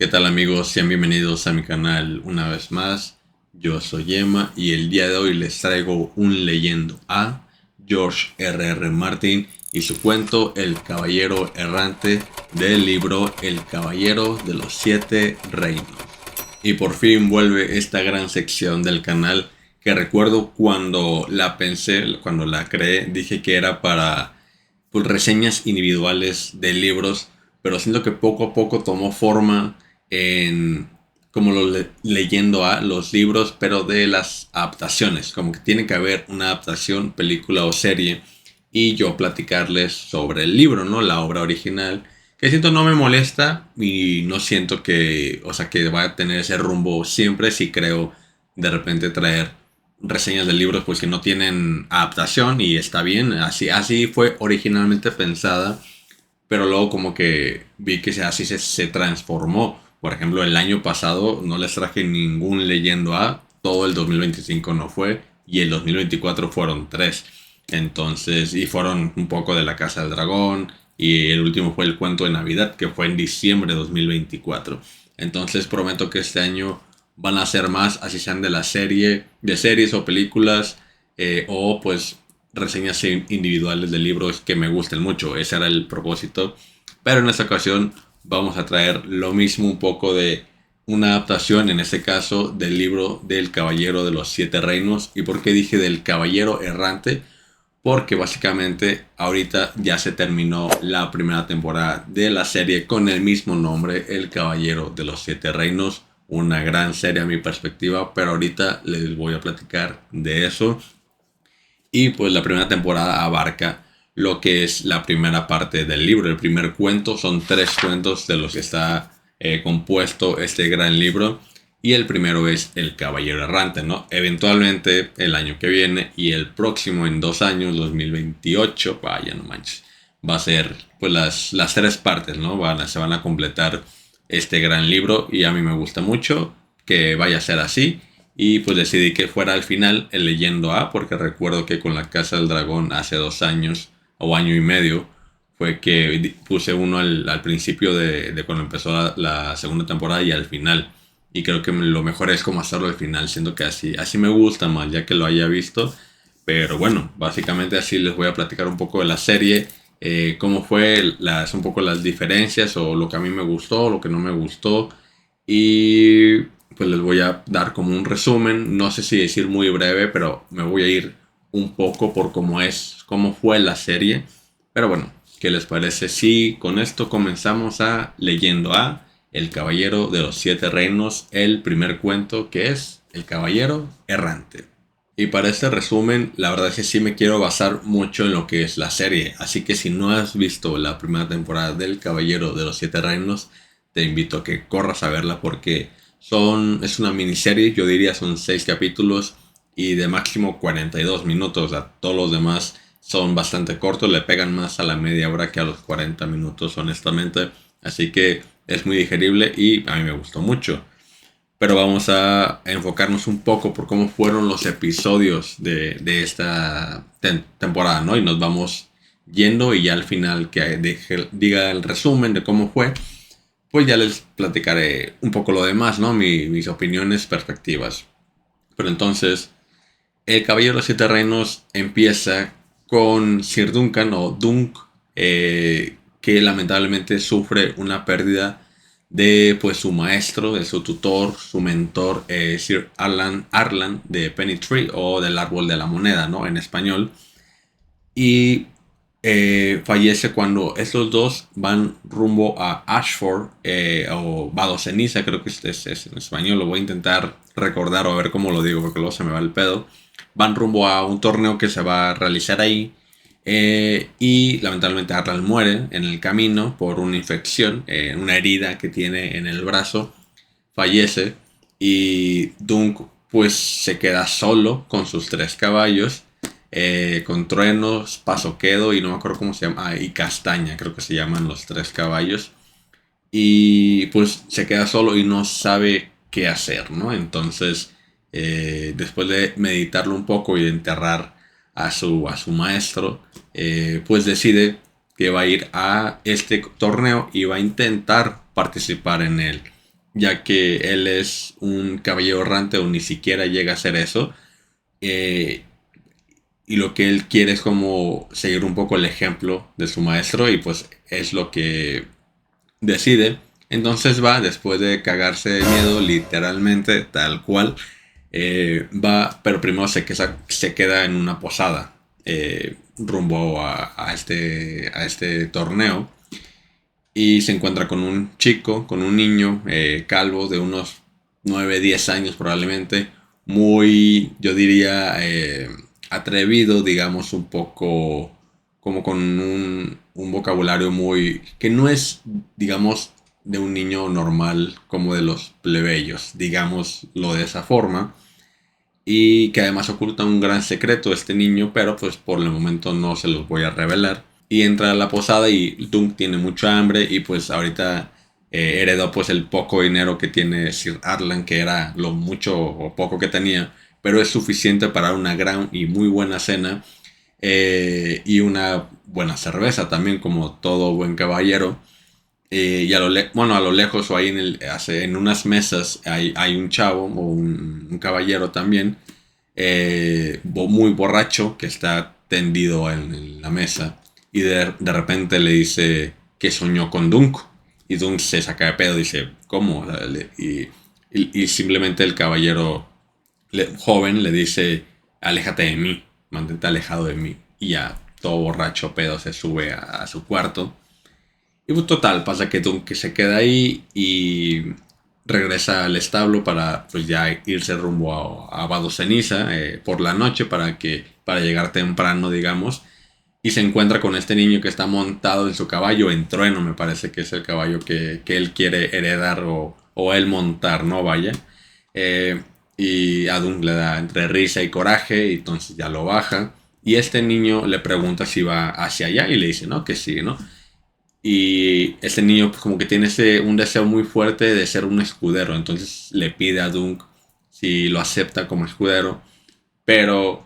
¿Qué tal amigos? Sean bienvenidos a mi canal una vez más. Yo soy Emma y el día de hoy les traigo un leyendo a George R. Martin y su cuento El Caballero Errante del libro El Caballero de los Siete Reinos. Y por fin vuelve esta gran sección del canal que recuerdo cuando la pensé, cuando la creé, dije que era para pues, reseñas individuales de libros, pero siento que poco a poco tomó forma en como leyendo a los libros, pero de las adaptaciones, como que tiene que haber una adaptación, película o serie, y yo platicarles sobre el libro, ¿no? La obra original, que siento no me molesta y no siento que, o sea, que vaya a tener ese rumbo siempre si creo de repente traer reseñas de libros pues que no tienen adaptación y está bien, así fue originalmente pensada, pero luego como que vi que se transformó. Por ejemplo, el año pasado no les traje ningún leyendo a, todo el 2025 no fue, y el 2024 fueron tres. Entonces, y fueron un poco de la Casa del Dragón, y el último fue el cuento de Navidad, que fue en diciembre de 2024. Entonces prometo que este año van a ser más, así sean de la serie, de series o películas, o pues reseñas individuales de libros que me gusten mucho. Ese era el propósito. Pero en esta ocasión vamos a traer lo mismo, un poco de una adaptación, en este caso, del libro del Caballero de los Siete Reinos. ¿Y por qué dije del Caballero Errante? Porque básicamente ahorita ya se terminó la primera temporada de la serie con el mismo nombre, El Caballero de los Siete Reinos. Una gran serie a mi perspectiva, pero ahorita les voy a platicar de eso. Y pues la primera temporada abarca lo que es la primera parte del libro. El primer cuento, son tres cuentos de los que está compuesto este gran libro. Y el primero es El Caballero Errante, ¿no? Eventualmente el año que viene y el próximo en 2 años, 2028, vaya no manches, va a ser pues las tres partes, ¿no? Se van a completar este gran libro y a mí me gusta mucho que vaya a ser así. Y pues decidí que fuera al final el leyendo A, porque recuerdo que con la Casa del Dragón hace 2 años o año y medio fue que puse uno al principio de cuando empezó la segunda temporada y al final. Y creo que lo mejor es como hacerlo al final, siento que así me gusta más, ya que lo haya visto. Pero bueno, básicamente así les voy a platicar un poco de la serie, cómo fue, un poco las diferencias o lo que a mí me gustó, lo que no me gustó. Y pues les voy a dar como un resumen, no sé si decir muy breve, pero me voy a ir un poco por cómo fue la serie. Pero bueno, ¿qué les parece si con esto comenzamos a leyendo a El Caballero de los Siete Reinos, el primer cuento que es El Caballero Errante? Y para este resumen, la verdad es que sí me quiero basar mucho en lo que es la serie. Así que si no has visto la primera temporada del Caballero de los Siete Reinos, te invito a que corras a verla porque es una miniserie, yo diría son 6 capítulos y de máximo 42 minutos. O sea, todos los demás son bastante cortos, le pegan más a la media hora que a los 40 minutos, honestamente. Así que es muy digerible y a mí me gustó mucho. Pero vamos a enfocarnos un poco por cómo fueron los episodios de esta temporada, ¿no? Y nos vamos yendo y ya al final que diga el resumen de cómo fue, pues ya les platicaré un poco lo demás, ¿no? Mis opiniones, perspectivas. Pero entonces, El Caballero de los Siete Reinos empieza con Sir Duncan o Dunk, que lamentablemente sufre una pérdida de pues su maestro, de su tutor, su mentor, Sir Arlan de Pennytree o del Árbol de la Moneda, ¿no? En español. Y fallece cuando estos dos van rumbo a Ashford, o Vado Ceniza, creo que es en español, lo voy a intentar recordar o a ver cómo lo digo porque luego se me va el pedo. Van rumbo a un torneo que se va a realizar ahí, y lamentablemente Arlan muere en el camino por una infección, una herida que tiene en el brazo, fallece y Dunk pues se queda solo con sus tres caballos, con Truenos, Pasoquedo y no me acuerdo cómo se llama, y Castaña, creo que se llaman los tres caballos. Y pues se queda solo y no sabe qué hacer, ¿no? Entonces, después de meditarlo un poco y de enterrar a su maestro, pues decide que va a ir a este torneo y va a intentar participar en él. ya que él es un caballero errante o ni siquiera llega a ser eso. eh, y lo que él quiere es como seguir un poco el ejemplo de su maestro y pues es lo que decide. Entonces va, después de cagarse de miedo, literalmente, tal cual, va, pero primero se queda en una posada rumbo a este torneo y se encuentra con un chico, con un niño calvo de unos 9 10 años probablemente, muy, yo diría, atrevido, digamos, un poco como con un vocabulario muy, que no es, digamos, de un niño normal como de los plebeyos, digámoslo de esa forma, y que además oculta un gran secreto este niño, pero pues por el momento no se los voy a revelar. Y entra a la posada y Dunk tiene mucha hambre y pues ahorita heredó pues el poco dinero que tiene Sir Arlan, que era lo mucho o poco que tenía, pero es suficiente para una gran y muy buena cena y una buena cerveza también, como todo buen caballero. Y bueno, a lo lejos o ahí en unas mesas hay un chavo o un caballero también, muy borracho, que está tendido en la mesa y de repente le dice que soñó con Dunk. Y Dunk se saca de pedo y dice, ¿cómo? O sea, y simplemente el caballero joven le dice, aléjate de mí, mantente alejado de mí. Y ya, todo borracho, pedo, se sube a su cuarto y pues total, pasa que Dunk se queda ahí y regresa al establo para pues ya irse rumbo a Vado Ceniza por la noche para llegar temprano, digamos. Y se encuentra con este niño que está montado en su caballo, en Trueno, me parece que es el caballo que él quiere heredar o él montar, ¿no? Vaya. Eh, y a Dunk le da entre risa y coraje, y entonces ya lo baja. Y este niño le pregunta si va hacia allá y le dice, ¿no? Que sí, ¿no? Y ese niño pues, como que tiene un deseo muy fuerte de ser un escudero. Entonces le pide a Dunk si lo acepta como escudero. Pero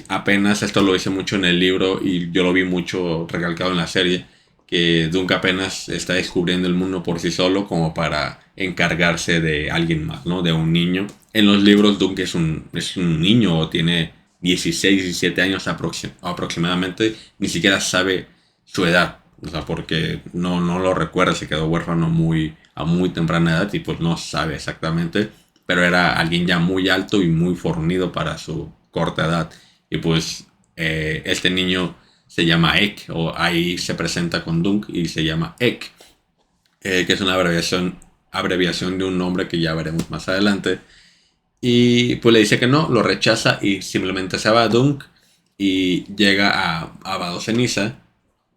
apenas esto lo hice mucho en el libro y yo lo vi mucho recalcado en la serie. Que Dunk apenas está descubriendo el mundo por sí solo como para encargarse de alguien más, ¿no? De un niño. En los libros Dunk es un niño o tiene 16 17 años aproximadamente. Ni siquiera sabe su edad. O sea, porque no lo recuerda, se quedó huérfano a muy temprana edad y pues no sabe exactamente. Pero era alguien ya muy alto y muy fornido para su corta edad. Y pues este niño se llama Ek, o ahí se presenta con Dunk y se llama Ek, que es una abreviación de un nombre que ya veremos más adelante. Y pues le dice que no, lo rechaza y simplemente se va a Dunk y llega a Vado Ceniza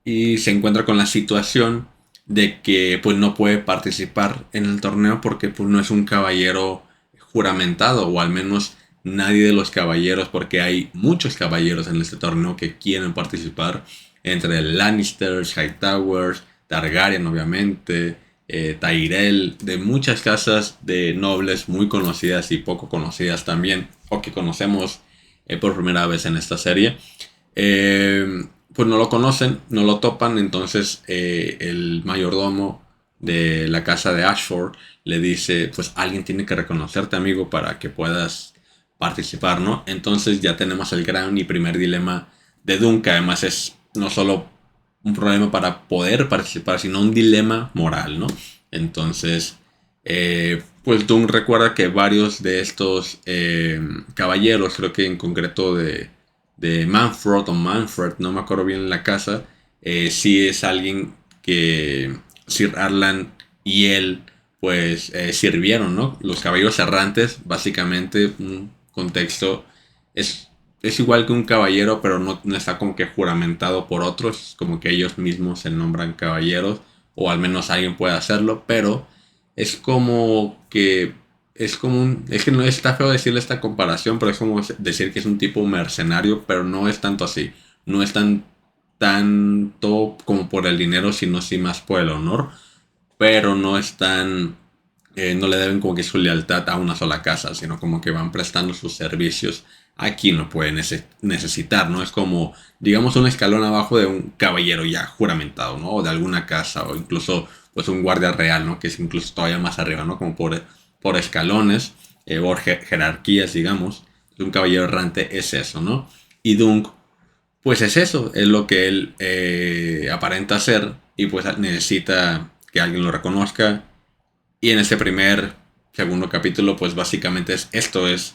y se encuentra con la situación de que pues no puede participar en el torneo porque pues no es un caballero juramentado, o al menos nadie de los caballeros, porque hay muchos caballeros en este torneo que quieren participar, entre Lannisters, Hightowers, Targaryen obviamente, Tyrell, de muchas casas de nobles muy conocidas y poco conocidas también, o que conocemos por primera vez en esta serie. Pues no lo conocen, no lo topan, entonces el mayordomo de la casa de Ashford le dice, pues alguien tiene que reconocerte, amigo, para que puedas participar, ¿no? Entonces ya tenemos el gran y primer dilema de Dunk, que además es no solo un problema para poder participar, sino un dilema moral, ¿no? Entonces, pues Dunk recuerda que varios de estos caballeros, creo que en concreto de Manfred, no me acuerdo bien la casa, sí es alguien que Sir Arlan y él pues sirvieron, ¿no? Los caballeros errantes, básicamente, un contexto, es, es igual que un caballero, pero no está como que juramentado por otros, como que ellos mismos se nombran caballeros, o al menos alguien puede hacerlo, pero es como que es que no está feo decirle esta comparación, pero es como decir que es un tipo mercenario, pero no es tanto así. No es tanto como por el dinero, sino sí más por el honor. Pero no es no le deben como que su lealtad a una sola casa, sino como que van prestando sus servicios aquí no puede necesitar, ¿no? Es como, digamos, un escalón abajo de un caballero ya juramentado, ¿no? O de alguna casa, o incluso, pues, un guardia real, ¿no? Que es incluso todavía más arriba, ¿no? Como por escalones, por jerarquías, digamos. Un caballero errante es eso, ¿no? Y Dunk, pues es eso, es lo que él aparenta ser y pues necesita que alguien lo reconozca. Y en ese segundo capítulo, pues básicamente es esto, es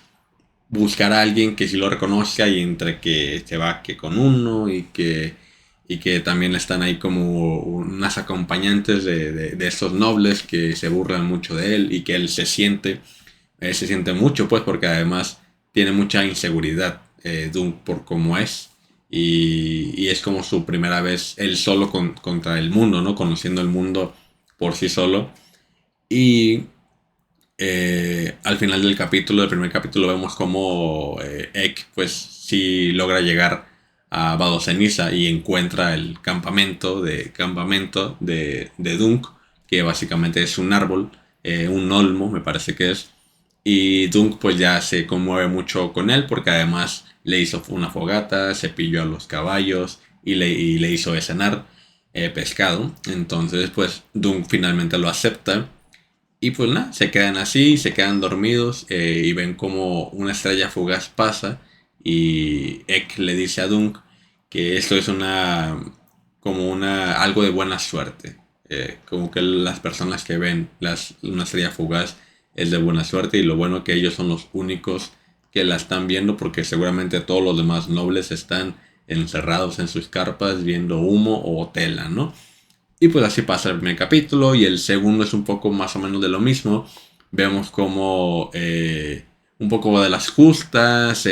buscar a alguien que sí lo reconozca y entre que se va que con uno y que también están ahí como unas acompañantes de estos nobles que se burlan mucho de él y que él se siente mucho pues porque además tiene mucha inseguridad Dunk por cómo es y es como su primera vez él solo contra el mundo, ¿no? Conociendo el mundo por sí solo y al final del primer capítulo, vemos como Ek, pues sí logra llegar a Vado Ceniza y encuentra el campamento de Dunk, que básicamente es un árbol, un olmo, me parece que es. Y Dunk pues ya se conmueve mucho con él porque además le hizo una fogata, se pilló a los caballos y le hizo de cenar pescado. Entonces pues Dunk finalmente lo acepta y pues nada, se quedan así, se quedan dormidos y ven como una estrella fugaz pasa y Ek le dice a Dunk que esto es algo de buena suerte. Como que las personas que ven una estrella fugaz es de buena suerte y lo bueno que ellos son los únicos que la están viendo porque seguramente todos los demás nobles están encerrados en sus carpas viendo humo o tela, ¿no? Y pues así pasa el primer capítulo y el segundo es un poco más o menos de lo mismo. Vemos como un poco de las justas,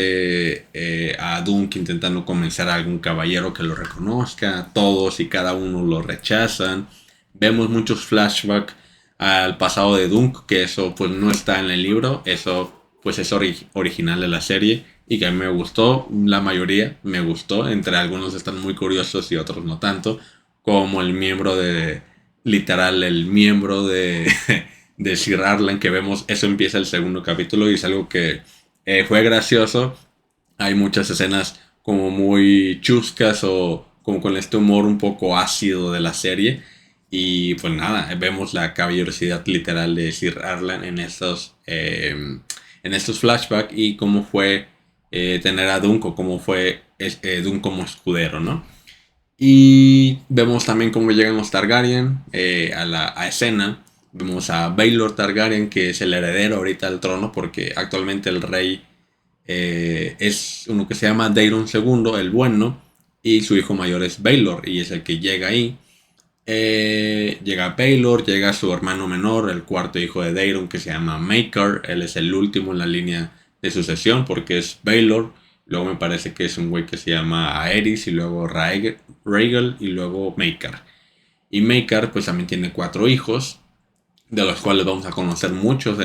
a Dunk intentando convencer a algún caballero que lo reconozca, todos y cada uno lo rechazan. Vemos muchos flashbacks al pasado de Dunk, que eso pues no está en el libro, eso pues es original de la serie y que a mí me gustó, la mayoría me gustó, entre algunos están muy curiosos y otros no tanto como literal, el miembro de Sir Arlan que vemos, eso empieza el segundo capítulo y es algo que fue gracioso. Hay muchas escenas como muy chuscas o como con este humor un poco ácido de la serie. Y pues nada, vemos la caballerosidad literal de Sir Arlan en estos flashbacks y cómo fue tener a Dunk o cómo fue Dunk como escudero, ¿no? Y vemos también cómo llegan los Targaryen a escena. Vemos a Baelor Targaryen, que es el heredero ahorita al trono, porque actualmente el rey es uno que se llama Daeron II, el bueno, y su hijo mayor es Baelor, y es el que llega ahí. Llega Baelor, llega su hermano menor, el cuarto hijo de Daeron, que se llama Maekar. Él es el último en la línea de sucesión, porque es Baelor. Luego me parece que es un güey que se llama Aerys y luego Rhaegal y luego Maekar. Y Maekar pues también tiene 4 hijos, de los cuales vamos a conocer mucho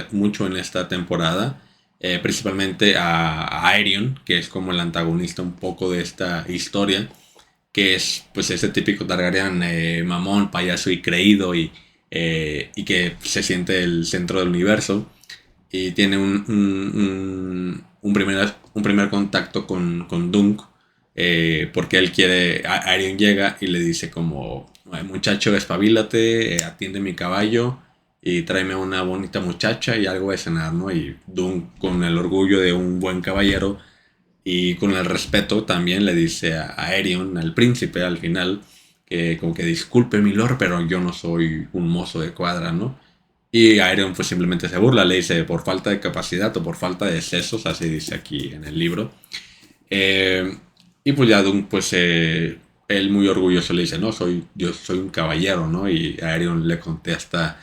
en esta temporada. Principalmente a Aerion, que es como el antagonista un poco de esta historia, que es pues ese típico Targaryen mamón, payaso y creído y que se siente el centro del universo y tiene un primer contacto con Dunk porque él quiere, Aerion llega y le dice como, muchacho, espabilate, atiende mi caballo y tráeme una bonita muchacha y algo de cenar, ¿no? Y Dunk con el orgullo de un buen caballero y con el respeto también le dice a Aerion, al príncipe al final, que como que disculpe mi lord, pero yo no soy un mozo de cuadra, ¿no? Y Aerion pues simplemente se burla, le dice por falta de capacidad o por falta de sesos, así dice aquí en el libro. Eh, y pues ya Dunk pues él muy orgulloso le dice, no, yo soy un caballero, ¿no? Y Aerion le contesta,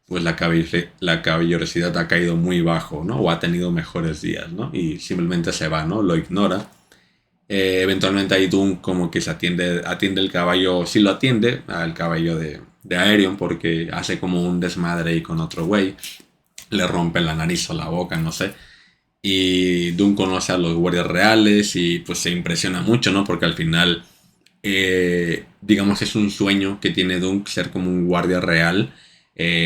pues la caballerosidad ha caído muy bajo, ¿no? O ha tenido mejores días, ¿no? Y simplemente se va, ¿no? Lo ignora. Eventualmente ahí Dunk como que atiende el caballo, sí lo atiende, al caballo de Aerion porque hace como un desmadre ahí con otro güey, le rompe la nariz o la boca, no sé. Y Dunk conoce a los guardias reales y pues se impresiona mucho, ¿no? Porque al final, digamos, es un sueño que tiene Dunk ser como un guardia real.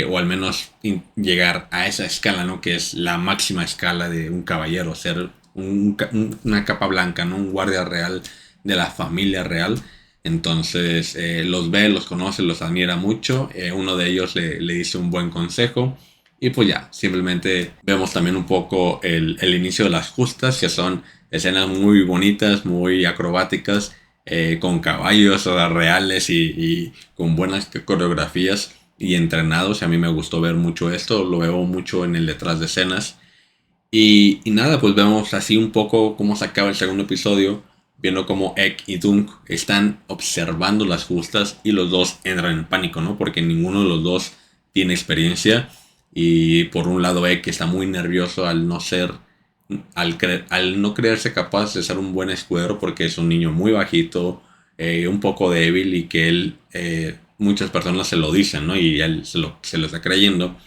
O al menos llegar a esa escala, ¿no? Que es la máxima escala de un caballero, ser una capa blanca, ¿no? Un guardia real de la familia real. Entonces los ve, los conoce, los admira mucho. Uno de ellos le dice un buen consejo. Y pues ya, simplemente vemos también un poco el inicio de las justas, que son escenas muy bonitas, muy acrobáticas, con caballos, o sea, reales y con buenas coreografías y entrenados. A mí me gustó ver mucho esto, lo veo mucho en el detrás de escenas. Y nada, pues vemos así un poco cómo se acaba el segundo episodio, viendo cómo Egg y Dunk están observando las justas y los dos entran en pánico, ¿no? Porque ninguno de los dos tiene experiencia. Y por un lado Egg está muy nervioso al no ser, al no creerse capaz de ser un buen escudero porque es un niño muy bajito, un poco débil y que él, muchas personas se lo dicen, ¿no? Y él se lo está creyendo.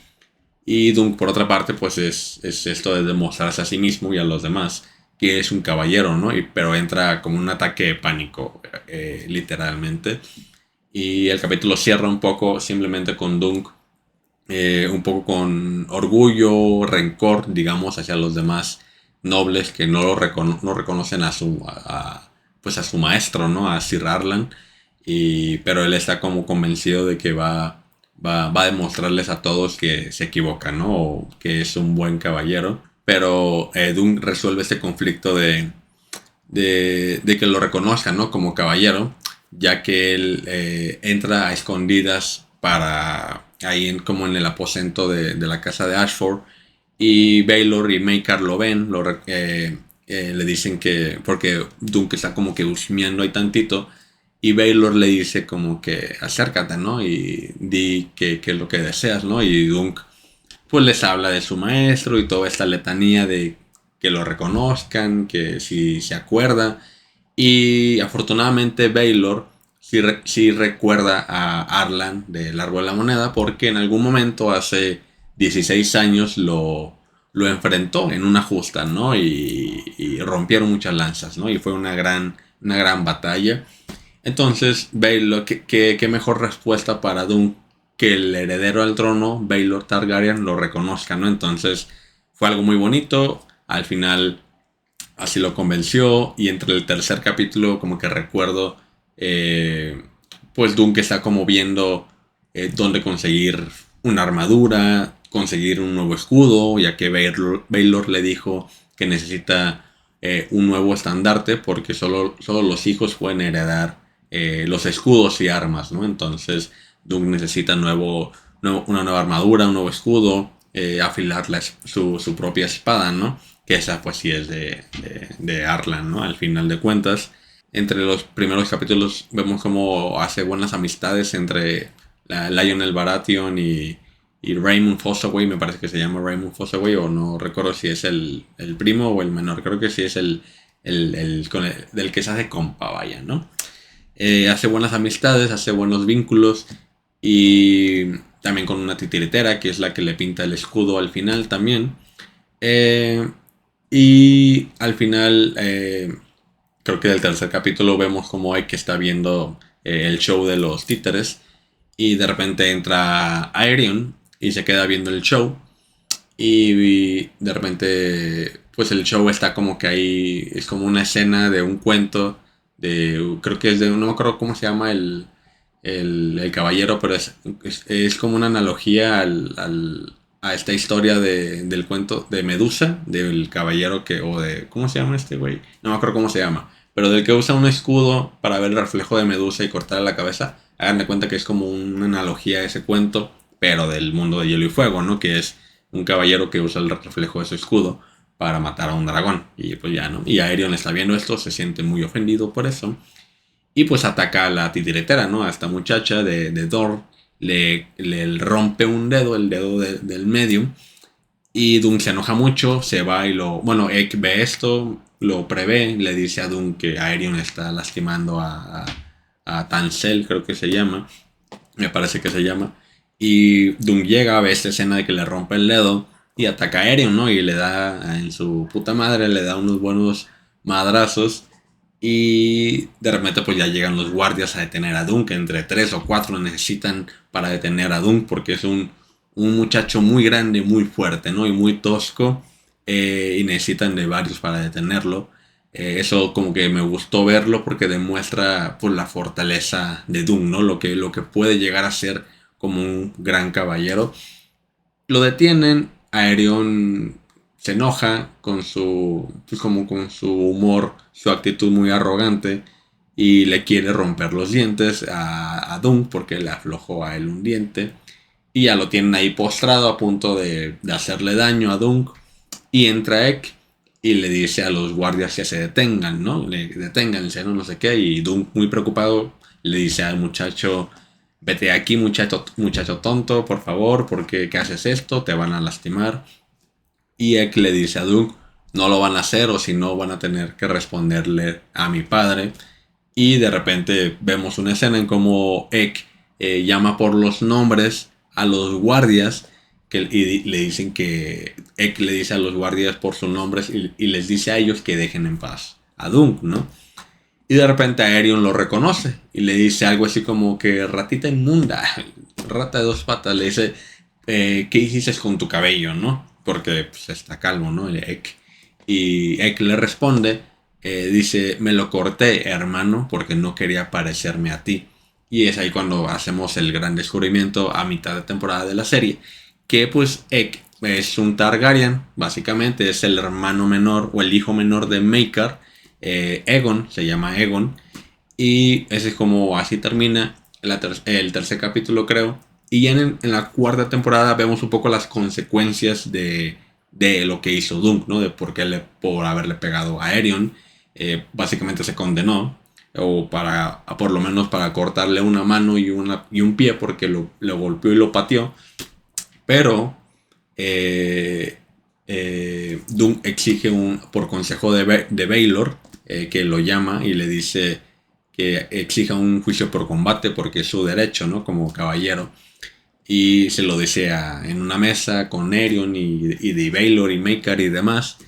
Y Dunk, por otra parte, pues es esto de demostrarse a sí mismo y a los demás que es un caballero, ¿no? Pero entra como un ataque de pánico, literalmente. Y el capítulo cierra un poco simplemente con Dunk, un poco con orgullo, rencor, digamos, hacia los demás nobles que no reconocen pues a su maestro, ¿no? A Sir Arlan. Pero él está como convencido de que va a demostrarles a todos que se equivocan, ¿no? O que es un buen caballero. Pero Dunk resuelve este conflicto de que lo reconozcan, ¿no? Como caballero, ya que él entra a escondidas para ahí como en el aposento de la casa de Ashford, y Baylor y Maekar lo ven, le dicen que, porque Dunk está como que husmeando ahí tantito, y Baylor le dice como que acércate, ¿no? Y di qué es lo que deseas, ¿no? Y Dunk pues les habla de su maestro y toda esta letanía de que lo reconozcan, que si se acuerda. Y afortunadamente Baylor sí recuerda a Arlan del Árbol de la Moneda, porque en algún momento hace 16 años lo enfrentó en una justa, ¿no? Y rompieron muchas lanzas, ¿no? Y fue una gran batalla. Entonces, Baylor, ¿qué mejor respuesta para Dunk que el heredero al trono, Baylor Targaryen, lo reconozca, ¿no? Entonces, fue algo muy bonito. Al final, así lo convenció. Y entre el tercer capítulo, como que recuerdo, pues Dunk está como viendo dónde conseguir una armadura, conseguir un nuevo escudo, ya que Baylor le dijo que necesita un nuevo estandarte porque solo los hijos pueden heredar los escudos y armas, ¿no? Entonces Dunk necesita una nueva armadura, un nuevo escudo, afilar su propia espada, ¿no? Que esa pues sí es de Arlan, ¿no? Al final de cuentas. Entre los primeros capítulos vemos cómo hace buenas amistades entre Lionel Baratheon y Raymond Fossaway, me parece que se llama Raymond Fossaway, o no recuerdo si es el primo o el menor, creo que sí es del que se hace compa, vaya, ¿no? Hace buenas amistades, hace buenos vínculos, y también con una titiritera que es la que le pinta el escudo al final también. Eh, y al final, creo que del tercer capítulo vemos como hay que está viendo el show de los títeres, y de repente entra Aerion y se queda viendo el show, y de repente pues el show está como que ahí, es como una escena de un cuento creo que no me acuerdo cómo se llama el caballero, pero es como una analogía a esta historia del cuento de Medusa, del caballero ¿cómo se llama este güey? No me acuerdo cómo se llama, pero del que usa un escudo para ver el reflejo de Medusa y cortarle la cabeza. Hagan de cuenta que es como una analogía a ese cuento, pero del mundo de Hielo y Fuego, ¿no? Que es un caballero que usa el reflejo de su escudo para matar a un dragón. Y pues ya, ¿no? Y Aerion está viendo esto, se siente muy ofendido por eso. Y pues ataca a la titiritera, ¿no? A esta muchacha de Dor. Le rompe un dedo, el dedo del medio. Y Dunk se enoja mucho, se va y Bueno, Egg ve esto, lo prevé, le dice a Dunk que Aerion está lastimando a Tansel, creo que se llama. Me parece que se llama. Y Dunk llega, ve esta escena de que le rompe el dedo y ataca a Aerion, ¿no? Y le da, en su puta madre, le da unos buenos madrazos. Y de repente pues ya llegan los guardias a detener a Dunk. Entre 3 o 4 necesitan para detener a Dunk porque es un muchacho muy grande, muy fuerte, ¿no? Y muy tosco. y necesitan de varios para detenerlo. Eso como que me gustó verlo porque demuestra pues la fortaleza de Doom, ¿no? Lo que puede llegar a ser como un gran caballero. Lo detienen, Aerion se enoja con su, pues como con su humor, su actitud muy arrogante y le quiere romper los dientes a Doom porque le aflojó a él un diente y ya lo tienen ahí postrado a punto de hacerle daño a Dunk. Y entra Ek y le dice a los guardias que se detengan, ¿no? Le deténganse, ¿no? No sé qué. Y Dunk, muy preocupado, le dice al muchacho, vete de aquí, muchacho tonto, por favor, porque ¿qué haces esto? Te van a lastimar. Y Ek le dice a Dunk, no lo van a hacer o si no van a tener que responderle a mi padre. Y de repente vemos una escena en cómo Ek llama por los nombres a los guardias y le dicen que Ek le dice a los guardias por sus nombres y les dice a ellos que dejen en paz a Dunk, ¿no? Y de repente Aerion lo reconoce y le dice algo así como que ratita inmunda, rata de dos patas, le dice, ¿qué hiciste con tu cabello, no? Porque pues, está calvo, ¿no? El Ek. Y Ek le responde, dice, me lo corté, hermano, porque no quería parecerme a ti. Y es ahí cuando hacemos el gran descubrimiento a mitad de temporada de la serie, que pues Ek es un Targaryen, básicamente es el hermano menor o el hijo menor de Maekar, Aegon, se llama Aegon, y ese es como así termina el tercer capítulo, creo. Y ya en la cuarta temporada vemos un poco las consecuencias de lo que hizo Dunk, ¿no? De por haberle pegado a Aerion. Básicamente se condenó, o por lo menos para cortarle una mano y un pie, porque lo golpeó y lo pateó. Pero Dunk exige por consejo de Baylor, que lo llama y le dice que exija un juicio por combate porque es su derecho, ¿no? Como caballero. Y se lo desea en una mesa con Aerion y de Baylor y Maekar y demás.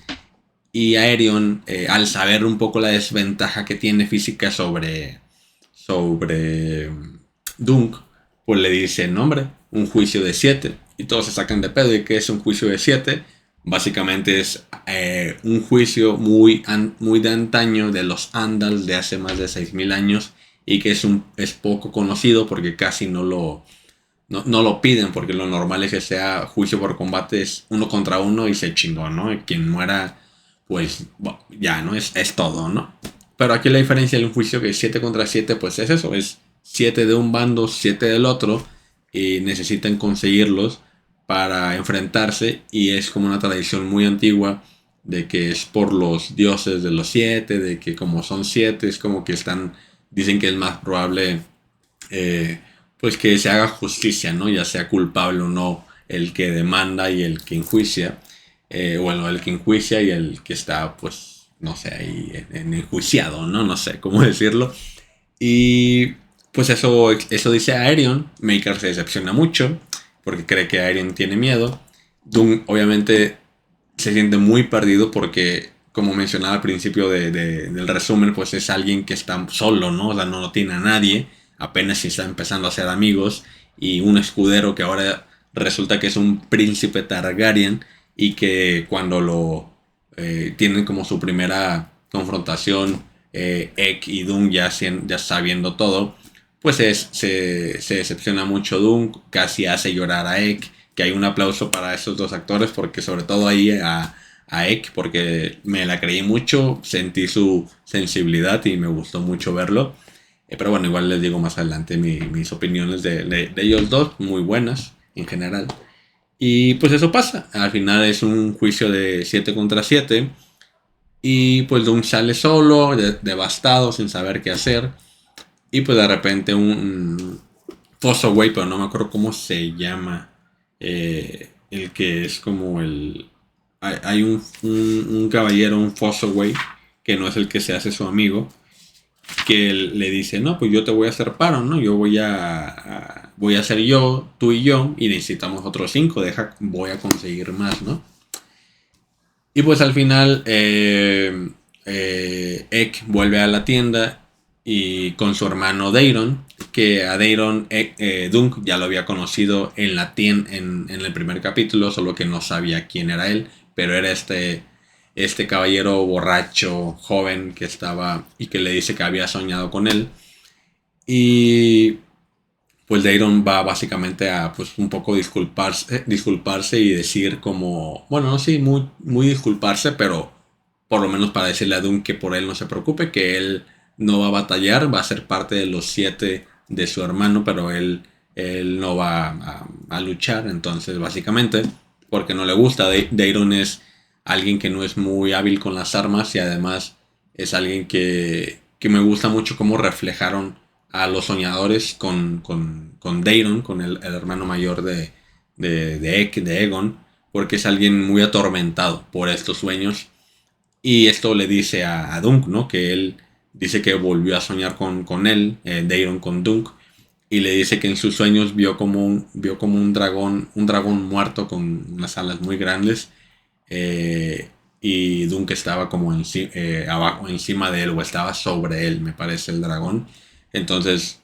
Y Aerion, al saber un poco la desventaja que tiene física sobre Dunk, pues le dice, no hombre, un juicio de 7. Y todos se sacan de pedo. ¿Y qué es un juicio de 7? Básicamente es un juicio muy de antaño de los Andals de hace más de 6000 años y que es poco conocido porque casi no lo piden, porque lo normal es que sea juicio por combate, es 1 contra 1 y se chingó, ¿no? Y quien muera, pues bueno, ya, ¿no? Es todo, ¿no? Pero aquí la diferencia de un juicio que es 7 contra 7, pues es eso, es 7 de un bando, 7 del otro, y necesitan conseguirlos para enfrentarse, y es como una tradición muy antigua de que es por los dioses de los 7, de que como son 7, es como que dicen que es más probable pues que se haga justicia, ¿no? Ya sea culpable o no el que demanda y el que enjuicia. Bueno, el que enjuicia y el que está, pues, no sé, ahí en enjuiciado, ¿no? No sé cómo decirlo. Y pues eso dice Aerion. Maekar se decepciona mucho porque cree que Aerion tiene miedo. Doom obviamente se siente muy perdido porque, como mencionaba al principio del resumen, pues es alguien que está solo, ¿no? O sea, no tiene a nadie, apenas si está empezando a hacer amigos, y un escudero que ahora resulta que es un príncipe Targaryen y que cuando tienen como su primera confrontación, Ek y Dunk ya sabiendo todo, pues se decepciona mucho Dunk, casi hace llorar a Ek, que hay un aplauso para esos dos actores, porque sobre todo ahí a Ek, porque me la creí mucho, sentí su sensibilidad y me gustó mucho verlo. Pero bueno, igual les digo más adelante mis opiniones de ellos dos, muy buenas en general. Y pues eso pasa, al final es un juicio de 7 contra 7 y pues Dunk sale solo, devastado, sin saber qué hacer. Y pues de repente un Fossoway, pero no me acuerdo cómo se llama, el que es como hay un caballero, un Fossoway, que no es el que se hace su amigo, que le dice, no, pues yo te voy a hacer paro, ¿no? Yo voy a ser yo, tú y yo, y necesitamos otros 5, voy a conseguir más, ¿no? Y pues al final Ek vuelve a la tienda y con su hermano Daeron, que a Daeron Dunk ya lo había conocido en la en el primer capítulo, solo que no sabía quién era él, pero era este caballero borracho, joven, que estaba y que le dice que había soñado con él. Y pues Daeron va básicamente a pues un poco disculparse y decir como, bueno, no sí, muy disculparse, pero por lo menos para decirle a Dune que por él no se preocupe, que él no va a batallar, va a ser parte de los 7 de su hermano, pero él no va a luchar, entonces básicamente, porque no le gusta, Daeron es alguien que no es muy hábil con las armas y además es alguien que me gusta mucho cómo reflejaron a los soñadores con Daeron, con el hermano mayor de Egon, porque es alguien muy atormentado por estos sueños. Y esto le dice a Dunk, ¿no? Que él dice que volvió a soñar con él, Daeron con Dunk, y le dice que en sus sueños vio como un dragón muerto con unas alas muy grandes, y Dunk estaba como abajo, encima de él, o estaba sobre él, me parece, el dragón. Entonces,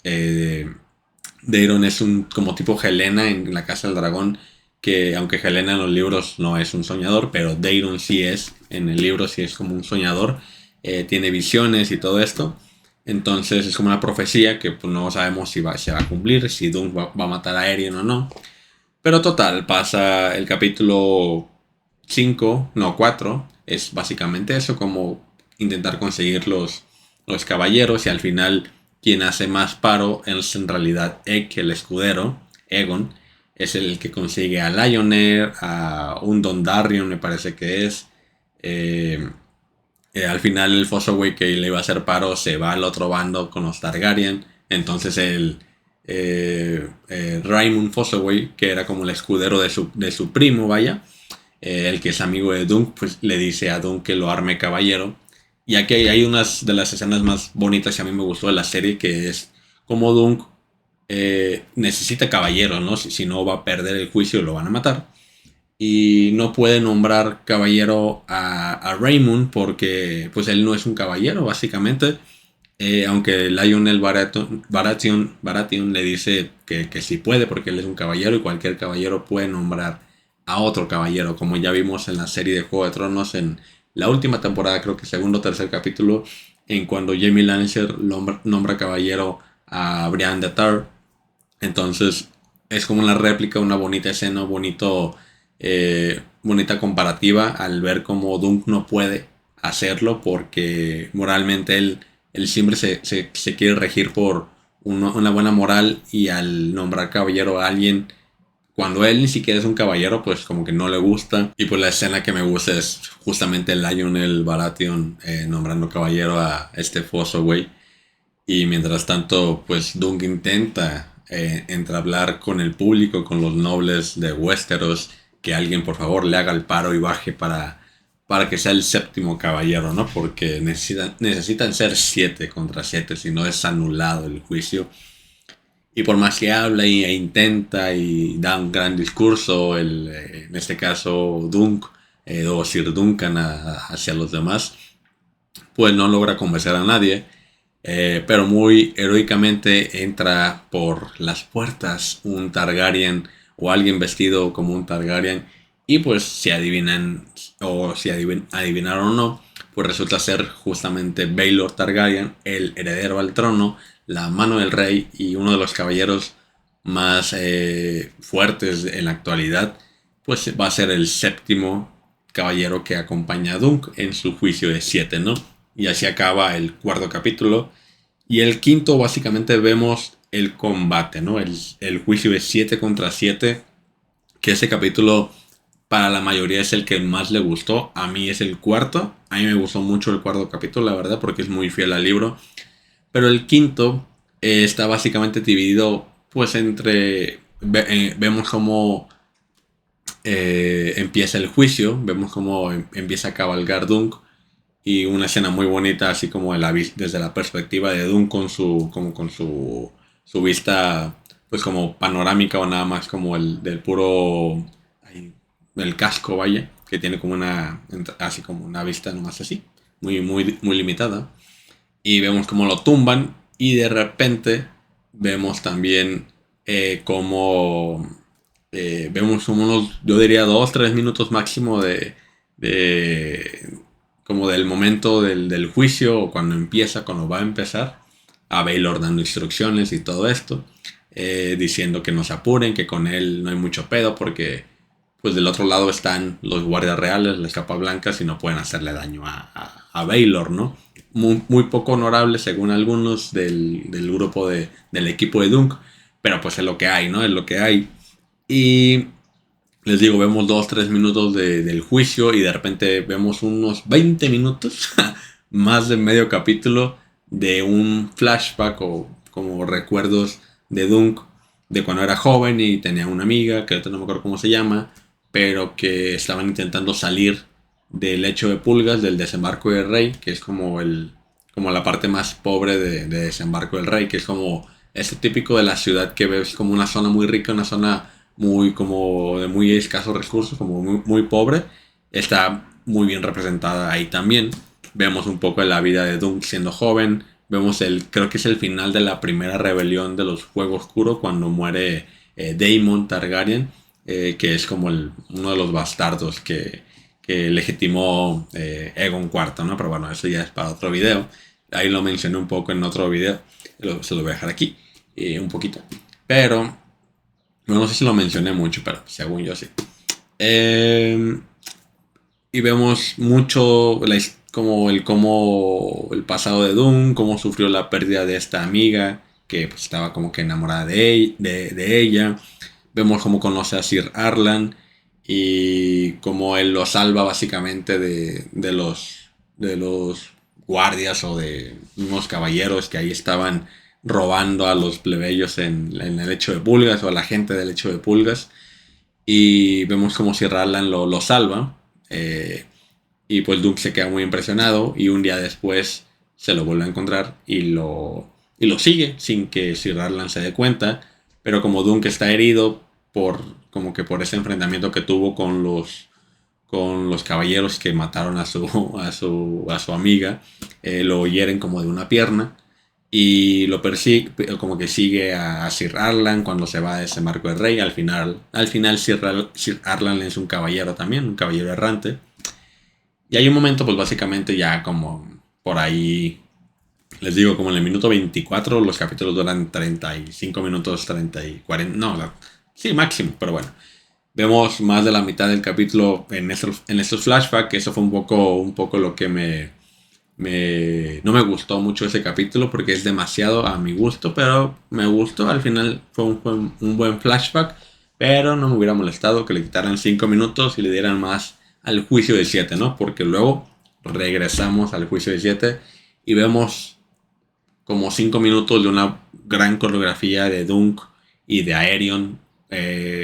Daeron es un como tipo Helena en la Casa del Dragón, que aunque Helena en los libros no es un soñador, pero Daeron sí es, en el libro sí es como un soñador, tiene visiones y todo esto. Entonces es como una profecía que pues, no sabemos si se va a cumplir, si Dune va a matar a Aerion o no. Pero total, pasa el capítulo 5 no 4 es básicamente eso, como intentar conseguir los caballeros y al final quien hace más paro es en realidad Egg, el escudero, Egon, es el que consigue a Lionair, a un Dondarrion me parece que es. Eh, al final el Fossoway que le iba a hacer paro se va al otro bando con los Targaryen, entonces el Raymond Fossoway, que era como el escudero de su primo, vaya, el que es amigo de Dunk, pues le dice a Dunk que lo arme caballero. Y aquí hay unas de las escenas más bonitas que a mí me gustó de la serie, que es como Dunk necesita caballero, ¿no? Si no va a perder el juicio y lo van a matar. Y no puede nombrar caballero a Raymond porque pues él no es un caballero, básicamente. Aunque Lionel Baratheon le dice que sí puede porque él es un caballero y cualquier caballero puede nombrar a otro caballero, como ya vimos en la serie de Juego de Tronos en la última temporada, creo que segundo o tercer capítulo, en cuando Jaime Lannister nombra caballero a Brienne de Tarth. Entonces es como una réplica, una bonita escena, bonita comparativa al ver cómo Dunk no puede hacerlo porque moralmente él siempre se quiere regir por una buena moral y al nombrar caballero a alguien cuando él ni siquiera es un caballero, pues como que no le gusta. Y pues la escena que me gusta es justamente Lionel Baratheon nombrando caballero a este Foso, güey. Y mientras tanto, pues Dunk intenta entablar con el público, con los nobles de Westeros, que alguien por favor le haga el paro y baje para que sea el séptimo caballero, ¿no? Porque necesitan ser 7 contra 7, si no es anulado el juicio. Y por más que habla e intenta y da un gran discurso, en este caso Dunk, o Sir Duncan hacia los demás, pues no logra convencer a nadie. Pero muy heroicamente entra por las puertas un Targaryen o alguien vestido como un Targaryen y pues si adivinan o si adivinaron o no, pues resulta ser justamente Baelor Targaryen, el heredero al trono, la mano del rey y uno de los caballeros más fuertes en la actualidad, pues va a ser el séptimo caballero que acompaña a Dunk en su juicio de 7, ¿no? Y así acaba el cuarto capítulo. Y el quinto básicamente vemos el combate, ¿no? El juicio de 7 contra 7, que ese capítulo para la mayoría es el que más le gustó. A mí es el cuarto. A mí me gustó mucho el cuarto capítulo, la verdad, porque es muy fiel al libro. Pero el quinto está básicamente dividido pues entre... vemos cómo empieza el juicio, vemos cómo empieza a cabalgar Dunk y una escena muy bonita así como desde la perspectiva de Dune su vista pues como panorámica o nada más como el del puro el casco, vaya, que tiene como así como una vista nomás así muy limitada. y vemos cómo lo tumban y de repente vemos también cómo vemos como unos, yo diría 2, 3 minutos máximo de como del momento del juicio o cuando empieza, cuando va a empezar, a Baylor dando instrucciones y todo esto, diciendo que no se apuren, que con él no hay mucho pedo porque pues del otro lado están los guardias reales, las capas blancas y no pueden hacerle daño a Baylor, ¿no? Muy poco honorable según algunos del grupo del equipo de Dunk, pero pues es lo que hay, ¿no? Es lo que hay. Y les digo, vemos 2, 3 minutos del juicio y de repente vemos unos 20 minutos, más de medio capítulo, de un flashback o como recuerdos de Dunk de cuando era joven y tenía una amiga, que ahorita no me acuerdo cómo se llama, pero que estaban intentando salir del lecho de Pulgas, del desembarco del rey, que es como la parte más pobre de desembarco del rey, que es como este típico de la ciudad que ves como una zona muy rica, una zona muy como de muy escasos recursos, como muy pobre, está muy bien representada ahí también. Vemos un poco de la vida de Dunk siendo joven, vemos creo que es el final de la primera rebelión de los Fuegos Oscuros cuando muere Daemon Targaryen, que es como uno de los bastardos que legitimó Aegon IV, ¿no? Pero bueno, eso ya es para otro video. Ahí lo mencioné un poco en otro video, se lo voy a dejar aquí un poquito. Pero no sé si lo mencioné mucho, pero según yo sí. Y vemos mucho como el pasado de Doom, cómo sufrió la pérdida de esta amiga, que pues, estaba como que enamorada de ella. Vemos cómo conoce a Sir Arlan y cómo él lo salva básicamente de los guardias o de unos caballeros que ahí estaban robando a los plebeyos en el lecho de Pulgas o a la gente del lecho de Pulgas. Y vemos como Sir Arlan lo salva. Y pues Dunk se queda muy impresionado y un día después se lo vuelve a encontrar y lo sigue sin que Sir Arlan se dé cuenta. Pero como Dunk está herido como que por ese enfrentamiento que tuvo con los caballeros que mataron a su amiga, lo hieren como de una pierna y lo persigue, como que sigue a Sir Arlan cuando se va a ese marco del rey. Al final Sir Arlan es un caballero también, un caballero errante. Y hay un momento, pues básicamente ya como por ahí, les digo, como en el minuto 24, los capítulos duran 35 minutos, 30 y 40, no, sí, máximo, pero bueno. Vemos más de la mitad del capítulo en estos flashbacks, eso fue un poco lo que no me gustó mucho ese capítulo porque es demasiado a mi gusto, pero me gustó, al final fue un buen flashback, pero no me hubiera molestado que le quitaran 5 minutos y le dieran más al juicio de 7, ¿no? Porque luego regresamos al juicio de 7 y vemos como 5 minutos de una gran coreografía de Dunk y de Aerion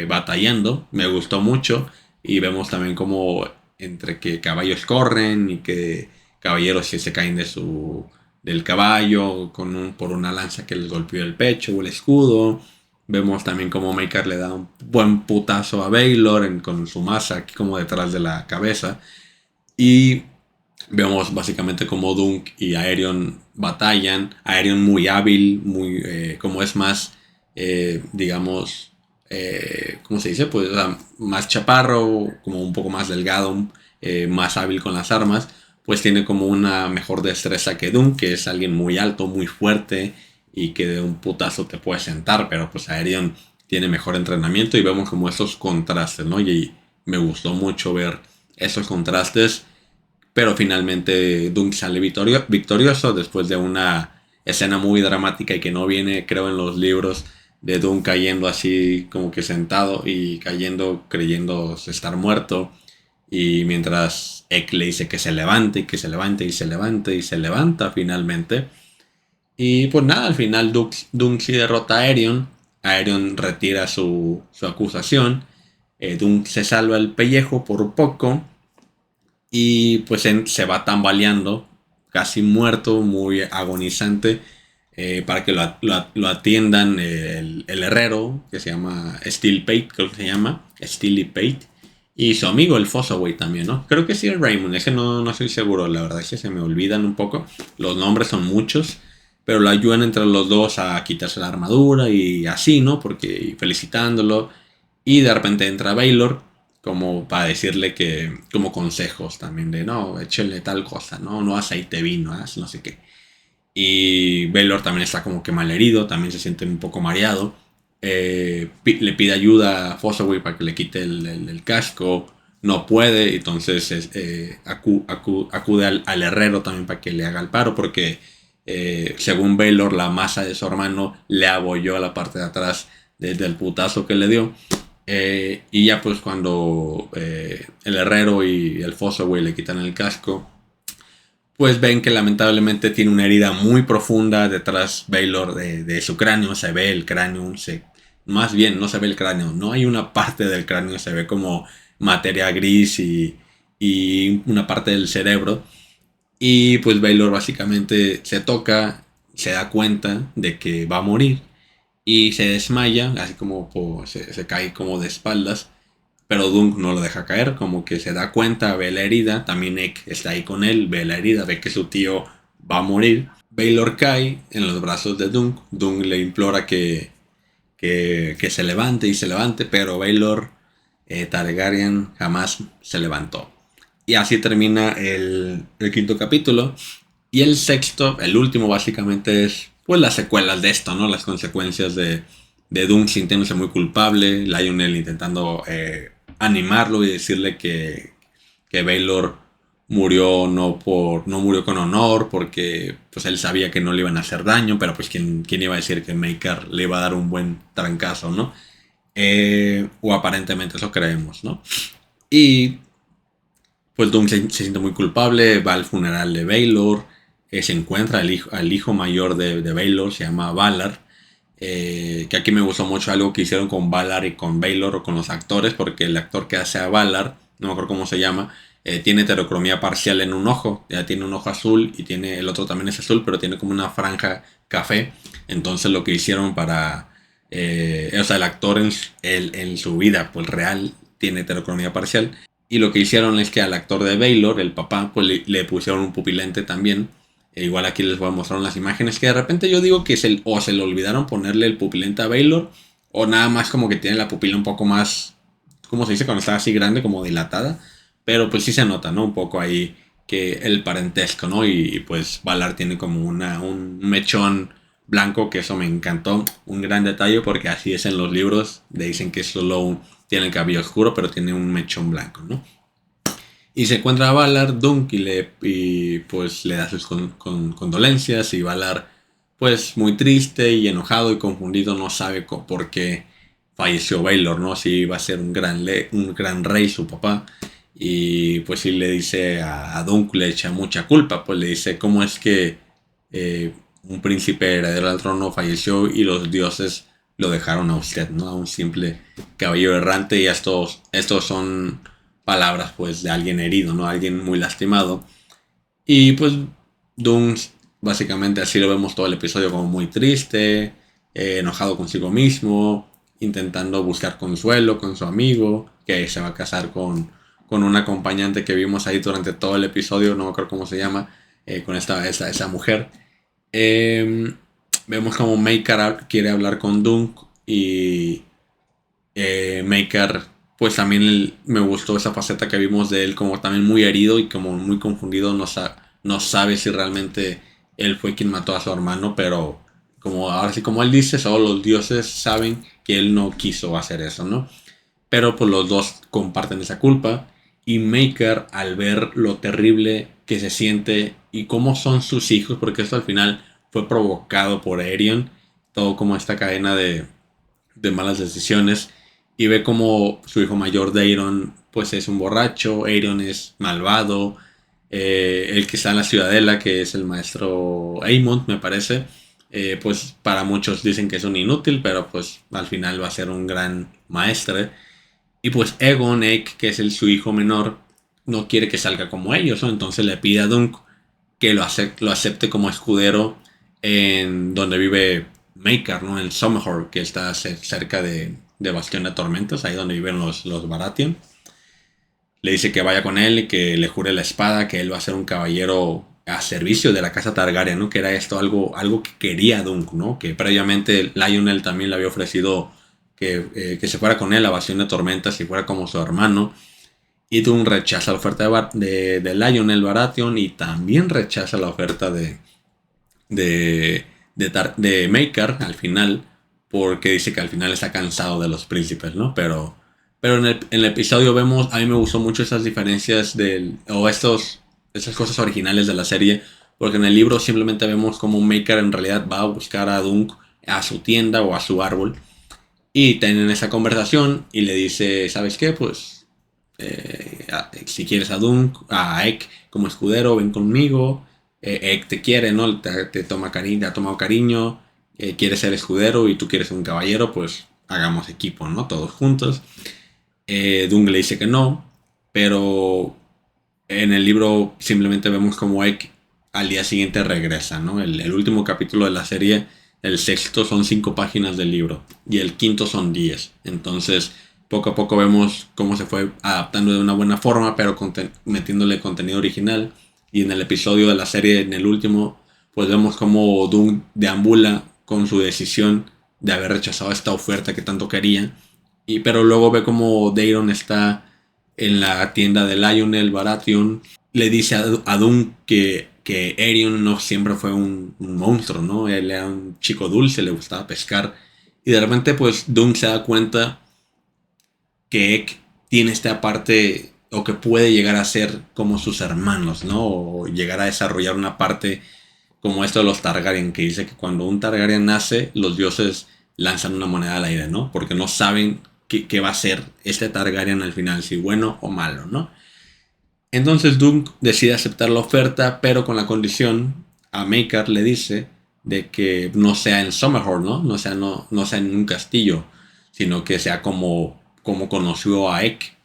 batallando. Me gustó mucho. Y vemos también como entre que caballos corren y que caballeros que se caen del caballo por una lanza que les golpeó el pecho o el escudo. Vemos también como Maker le da un buen putazo a Baylor con su masa aquí como detrás de la cabeza. Y vemos básicamente como Dunk y Aerion batallan. Aerion muy hábil, como es más, digamos, ¿cómo se dice? Pues más chaparro, como un poco más delgado, más hábil con las armas. Pues tiene como una mejor destreza que Dunk, que es alguien muy alto, muy fuerte y que de un putazo te puede sentar. Pero pues Aerion tiene mejor entrenamiento y vemos como esos contrastes, ¿no? Y me gustó mucho ver esos contrastes, pero finalmente Dunk sale victorioso después de una escena muy dramática y que no viene, creo, en los libros, de Dunk cayendo así como que sentado y cayendo creyendo estar muerto. Y mientras Egg le dice que se levante y que se levante y se levante y se levanta finalmente. Y pues nada, al final Dunk sí derrota a Aerion. Aerion retira su acusación. Dunk se salva el pellejo por poco. Y pues se va tambaleando, casi muerto, muy agonizante, para que lo atiendan el herrero, que se llama Steel Pate, creo que se llama, Steely Pate. Y su amigo, el Fossoway también, ¿no? Creo que sí es Raymond, es que no estoy seguro, la verdad es que se me olvidan un poco. Los nombres son muchos, pero lo ayudan entre los dos a quitarse la armadura y así, ¿no? Porque y felicitándolo. Y de repente entra Baylor como para decirle que, como consejos también de, no, échale tal cosa, ¿no? No aceite vino, haz no sé qué. Y Baylor también está como que mal herido, también se siente un poco mareado. Le pide ayuda a Fossoway para que le quite el casco. No puede, entonces acude al herrero también para que le haga el paro, porque según Baylor, la masa de su hermano le abolló a la parte de atrás desde el putazo que le dio. Y ya pues cuando el herrero y el Fossoway le quitan el casco, pues ven que lamentablemente tiene una herida muy profunda detrás Baylor de su cráneo. Se ve el cráneo, más bien no se ve el cráneo, no hay una parte del cráneo, se ve como materia gris y una parte del cerebro. Y pues Baylor básicamente se toca, se da cuenta de que va a morir y se desmaya, así como se cae como de espaldas. Pero Dunk no lo deja caer, como que se da cuenta, ve la herida, también Egg está ahí con él, ve la herida, ve que su tío va a morir. Baylor cae en los brazos de Dunk, Dunk le implora que se levante y se levante, pero Baylor Targaryen jamás se levantó. Y así termina el quinto capítulo. Y el sexto, el último básicamente es pues las secuelas de esto, ¿no? Las consecuencias de Dunk sintiéndose muy culpable, Lionel intentando animarlo y decirle que Baylor murió no murió con honor porque pues él sabía que no le iban a hacer daño, pero pues quién iba a decir que Maker le iba a dar un buen trancazo, ¿no? O aparentemente eso creemos, ¿no? Y pues Dunk se siente muy culpable, va al funeral de Baylor, se encuentra al hijo mayor de Baylor, se llama Valar. Que aquí me gustó mucho algo que hicieron con Valar y con Baylor o con los actores, porque el actor que hace a Valar, no me acuerdo cómo se llama, tiene heterocromía parcial en un ojo, ya tiene un ojo azul y tiene el otro también es azul, pero tiene como una franja café. Entonces lo que hicieron para, o sea, el actor en su vida, pues real, tiene heterocromía parcial. Y lo que hicieron es que al actor de Baylor, el papá, pues le pusieron un pupilente también. Igual aquí les voy a mostrar unas imágenes que de repente yo digo que o se le olvidaron ponerle el pupilente a Baylor, o nada más como que tiene la pupila un poco más, ¿cómo se dice? Cuando está así grande, como dilatada. Pero pues sí se nota, ¿no? Un poco ahí que el parentesco, ¿no? Y pues Valar tiene como un mechón blanco, que eso me encantó. Un gran detalle porque así es en los libros. Le dicen que solo tiene el cabello oscuro, pero tiene un mechón blanco, ¿no? Y se encuentra a Valar, Dunk, y pues le da sus condolencias. Y Valar, pues muy triste y enojado y confundido, no sabe por qué falleció Baylor, ¿no? Si iba a ser un gran rey su papá. Y pues sí le dice a Dunk, le echa mucha culpa, pues le dice cómo es que un príncipe heredero al trono falleció y los dioses lo dejaron a usted, ¿no? A un simple caballero errante. Y estos son palabras pues de alguien herido, ¿no? Alguien muy lastimado. Y pues Dune básicamente así lo vemos todo el episodio como muy triste, enojado consigo mismo, intentando buscar consuelo con su amigo, que se va a casar con una acompañante que vimos ahí durante todo el episodio, no me acuerdo cómo se llama, con esa mujer. Eh, Vemos como Maker quiere hablar con Dunk y Maker, pues también me gustó esa faceta que vimos de él como también muy herido y como muy confundido, no sabe si realmente él fue quien mató a su hermano, pero como ahora sí como él dice, solo los dioses saben que él no quiso hacer eso, ¿no? Pero pues los dos comparten esa culpa y Maker al ver lo terrible que se siente y cómo son sus hijos, porque esto al final fue provocado por Aerion, todo como esta cadena de malas decisiones, y ve como su hijo mayor Daeron pues es un borracho, Aerion es malvado, el que está en la ciudadela, que es el maestro Aemond me parece, pues para muchos dicen que es un inútil, pero pues al final va a ser un gran maestre. Y pues Aegon Egg, que es su hijo menor, no quiere que salga como ellos, ¿no? Entonces le pide a Dunk que lo acepte como escudero en donde vive Maker, ¿no? En Summerhorn, que está cerca de Bastión de Tormentas, ahí donde viven los Baratheon. le dice que vaya con él y que le jure la espada, que él va a ser un caballero a servicio de la casa Targaryen, ¿no? Que era esto algo que quería Dunk, ¿no? Que previamente Lionel también le había ofrecido que se fuera con él a Bastión de Tormentas y fuera como su hermano. Y Dunk rechaza la oferta de Lionel Baratheon y también rechaza la oferta de Maekar al final, porque dice que al final está cansado de los príncipes, ¿no? Pero en el episodio vemos, a mí me gustó mucho esas diferencias esas cosas originales de la serie, porque en el libro simplemente vemos como Maekar en realidad va a buscar a Dunk a su tienda o a su árbol y tienen esa conversación y le dice, ¿sabes qué? Pues si quieres a Dunk, a Ek como escudero, ven conmigo. Ek te quiere, ¿no? Te toma cariño, te ha tomado cariño, quiere ser escudero y tú quieres un caballero, pues hagamos equipo, ¿no? Todos juntos. Dunk le dice que no, pero en el libro simplemente vemos como Ek al día siguiente regresa, ¿no? El último capítulo de la serie, el sexto son 5 páginas del libro y el quinto son 10. Entonces, poco a poco vemos cómo se fue adaptando de una buena forma, pero metiéndole contenido original. Y en el episodio de la serie, en el último, pues vemos cómo Dunk deambula con su decisión de haber rechazado esta oferta que tanto quería. Pero luego ve como Daeron está en la tienda de Lionel Baratheon. Le dice a Dunk que Aerion no siempre fue un monstruo, ¿no? Él era un chico dulce, le gustaba pescar. Y de repente, pues, Dunk se da cuenta que Ek tiene esta parte o que puede llegar a ser como sus hermanos, ¿no? O llegar a desarrollar una parte como esto de los Targaryen, que dice que cuando un Targaryen nace, los dioses lanzan una moneda al aire, ¿no? Porque no saben qué va a ser este Targaryen al final, si bueno o malo, ¿no? Entonces Dunk decide aceptar la oferta, pero con la condición, a Maekar le dice, de que no sea en Summerhorn, ¿no? No sea en un castillo, sino que sea como conoció a Ek,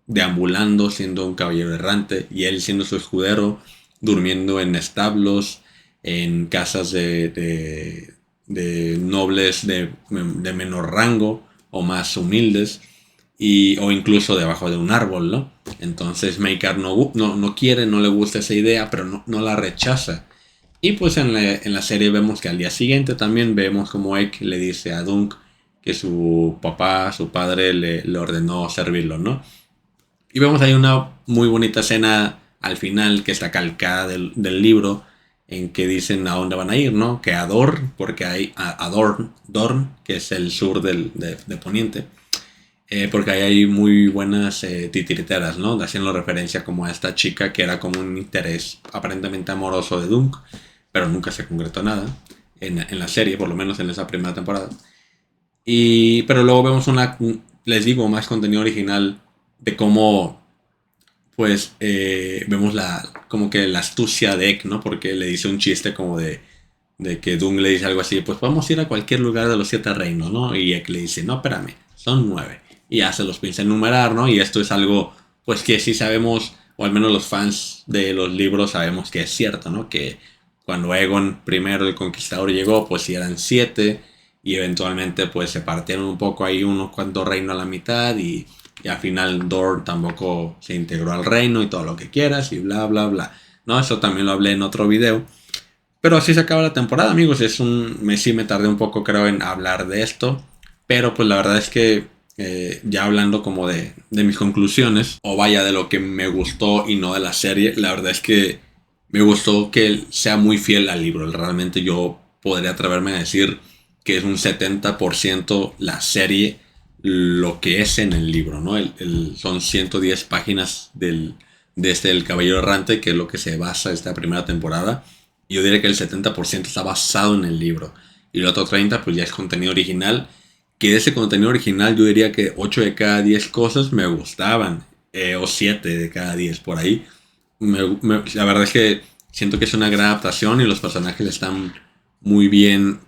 deambulando, siendo un caballero errante, y él siendo su escudero, durmiendo en establos, en casas de nobles de menor rango o más humildes, o incluso debajo de un árbol, ¿no? Entonces Maekar no quiere, no le gusta esa idea, pero no la rechaza. Y pues en la serie vemos que al día siguiente también vemos como Ek le dice a Dunk que su papá, su padre le ordenó servirlo, ¿no? Y vemos ahí una muy bonita escena al final que está calcada del libro en que dicen a dónde van a ir, ¿no? Que a Dorn, porque hay a Dorn, que es el sur de Poniente, porque ahí hay muy buenas titiriteras, ¿no? Haciendo referencia como a esta chica que era como un interés aparentemente amoroso de Dunk, pero nunca se concretó nada en la serie, por lo menos en esa primera temporada. Pero luego vemos les digo, más contenido original de cómo, pues, vemos como que la astucia de Ek, ¿no? Porque le dice un chiste como de que Dunk le dice algo así, pues podemos ir a cualquier lugar de los 7 reinos, ¿no? Y Ek le dice, no, espérame, son 9. Y ya se los piensa enumerar, ¿no? Y esto es algo, pues, que sí sabemos, o al menos los fans de los libros sabemos que es cierto, ¿no? Que cuando Aegon primero, el Conquistador, llegó, pues sí eran 7 y eventualmente pues se partieron un poco ahí unos cuantos reinos a la mitad y al final Dorn tampoco se integró al reino y todo lo que quieras y bla bla bla, ¿no? Eso también lo hablé en otro video, pero así se acaba la temporada, amigos. Sí me tardé un poco, creo, en hablar de esto, pero pues la verdad es que ya hablando como de mis conclusiones, o vaya, de lo que me gustó y no de la serie, la verdad es que me gustó que sea muy fiel al libro. Realmente yo podría atreverme a decir que es un 70% la serie lo que es en el libro, ¿no? Son 110 páginas del Caballero Errante, que es lo que se basa esta primera temporada. Yo diría que el 70% está basado en el libro. Y el otro 30% pues ya es contenido original. Que de ese contenido original yo diría que 8 de cada 10 cosas me gustaban. O 7 de cada 10 por ahí. La verdad es que siento que es una gran adaptación y los personajes están muy bien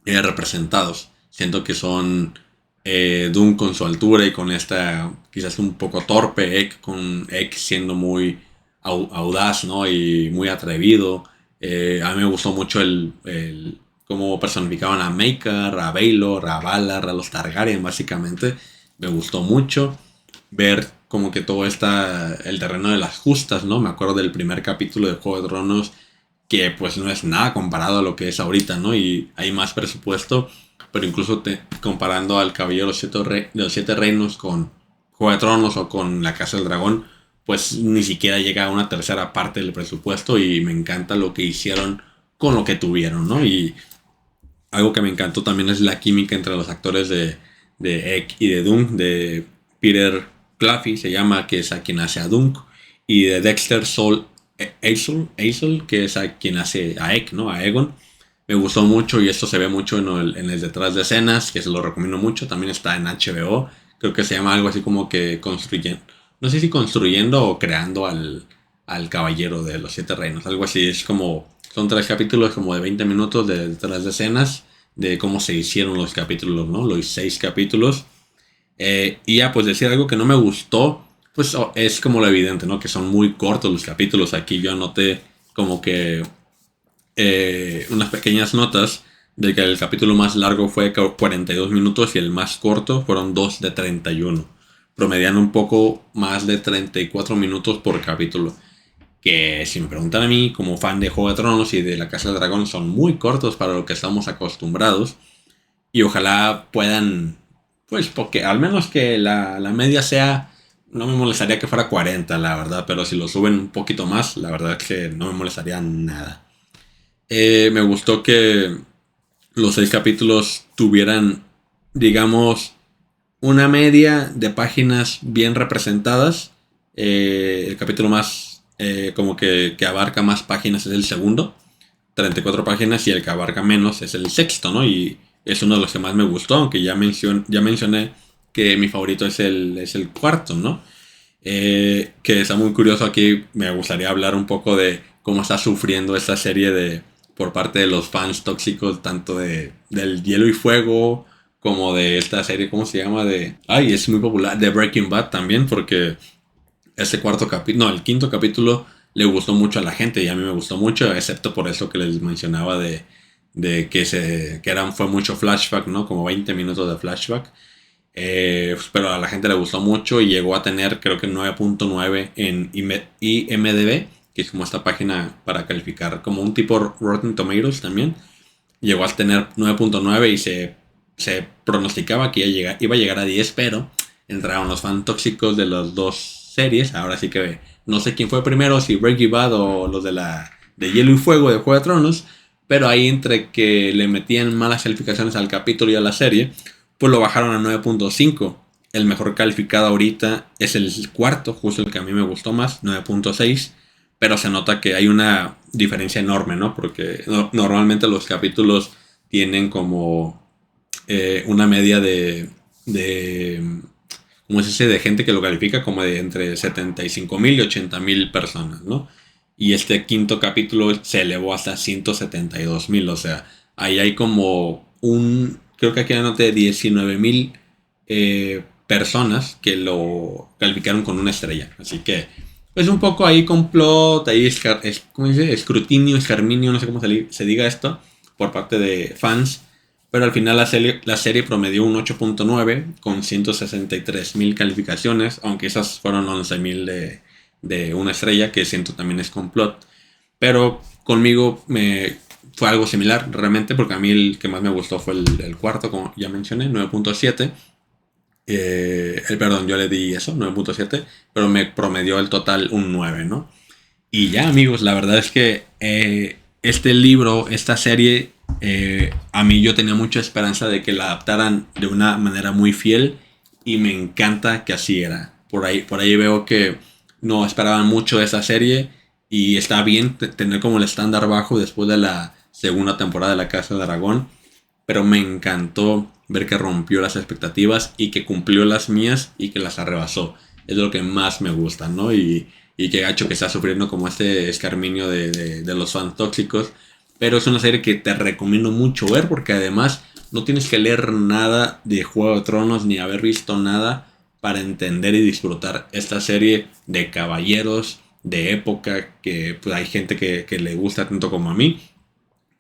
representados. Siento que son Dune con su altura y con esta quizás un poco torpe Ek, con Ek siendo muy audaz, ¿no? Y muy atrevido. A mí me gustó mucho cómo personificaban a Maekar, a Baelor, a Valar, a los Targaryen básicamente. Me gustó mucho ver como que todo está el terreno de las justas, ¿no? Me acuerdo del primer capítulo de Juego de Tronos que pues no es nada comparado a lo que es ahorita, ¿no? Y hay más presupuesto, pero incluso comparando al Caballero de los Siete Reinos con Juego de Tronos o con La Casa del Dragón, pues ni siquiera llega a una tercera parte del presupuesto y me encanta lo que hicieron con lo que tuvieron, ¿no? Y algo que me encantó también es la química entre los actores de Egg y de Dunk, de Peter Claffey se llama, que es a quien hace a Dunk, y de Dexter Sol Azel, que es a quien hace a Egg, ¿no? A Egon. Me gustó mucho y esto se ve mucho en el detrás de escenas, que se lo recomiendo mucho. También está en HBO. Creo que se llama algo así como que construyendo. No sé si construyendo o creando al Caballero de los Siete Reinos. Algo así. Es como. Son 3 capítulos como de 20 minutos de detrás de escenas. De cómo se hicieron los capítulos, ¿no? Los 6 capítulos. Y ya, pues decir algo que no me gustó. Pues es como lo evidente, ¿no? Que son muy cortos los capítulos. Aquí yo anoté como que unas pequeñas notas de que el capítulo más largo fue 42 minutos y el más corto fueron 2 de 31, promediando un poco más de 34 minutos por capítulo. Que si me preguntan a mí, como fan de Juego de Tronos y de La Casa del Dragón, son muy cortos para lo que estamos acostumbrados. Y ojalá puedan, pues, porque al menos que la media sea, no me molestaría que fuera 40, la verdad, pero si lo suben un poquito más, la verdad es que no me molestaría nada. Me gustó que los 6 capítulos tuvieran, digamos, una media de páginas bien representadas. El capítulo más, como que abarca más páginas es el segundo, 34 páginas, y el que abarca menos es el sexto, ¿no? Y es uno de los que más me gustó, aunque ya mencioné que mi favorito es el cuarto, ¿no? Que está muy curioso aquí. Me gustaría hablar un poco de cómo está sufriendo esta serie por parte de los fans tóxicos, tanto del Hielo y Fuego como de esta serie, ¿cómo se llama? Ay, es muy popular, de Breaking Bad también, porque ese cuarto capítulo, no, el quinto capítulo le gustó mucho a la gente y a mí me gustó mucho, excepto por eso que les mencionaba de que fue mucho flashback, ¿no? Como 20 minutos de flashback. Pero a la gente le gustó mucho y llegó a tener creo que 9.9 en IMDb, que es como esta página para calificar, como un tipo Rotten Tomatoes también. Llegó a tener 9.9 y se pronosticaba que iba a llegar a 10, pero entraron los fans tóxicos de las dos series. Ahora sí que no sé quién fue primero, si Breaking Bad o los de Hielo y Fuego de Juego de Tronos, pero ahí entre que le metían malas calificaciones al capítulo y a la serie, pues lo bajaron a 9.5. El mejor calificado ahorita es el cuarto, justo el que a mí me gustó más, 9.6. Pero se nota que hay una diferencia enorme, ¿no? Porque normalmente los capítulos tienen como una media ¿cómo se dice? De gente que lo califica como de entre 75,000 y 80,000 personas, ¿no? Y este quinto capítulo se elevó hasta 172,000, o sea, ahí hay como creo que aquí anoté 19,000 personas que lo calificaron con una estrella. Así que, pues un poco ahí complot, ahí ¿cómo se dice? Escrutinio, escarminio, no sé cómo se diga esto, por parte de fans. Pero al final la serie promedió un 8.9 con 163,000 calificaciones, aunque esas fueron 11,000 de una estrella, que siento también es complot. Pero conmigo fue algo similar realmente, porque a mí el que más me gustó fue el cuarto, como ya mencioné, 9.7. Perdón, yo le di eso, 9.7, pero me promedió el total un 9, ¿no? Y ya, amigos, la verdad es que este libro, esta serie, a mí yo tenía mucha esperanza de que la adaptaran de una manera muy fiel y me encanta que así era. Por ahí veo que no esperaban mucho de esa serie y está bien tener como el estándar bajo después de la segunda temporada de La Casa de Dragón, pero me encantó ver que rompió las expectativas y que cumplió las mías y que las arrebasó. Es lo que más me gusta, ¿no? Y que gacho que está sufriendo como este escarminio de los fans tóxicos. Pero es una serie que te recomiendo mucho ver porque además no tienes que leer nada de Juego de Tronos ni haber visto nada para entender y disfrutar esta serie de caballeros de época que pues, hay gente que le gusta tanto como a mí.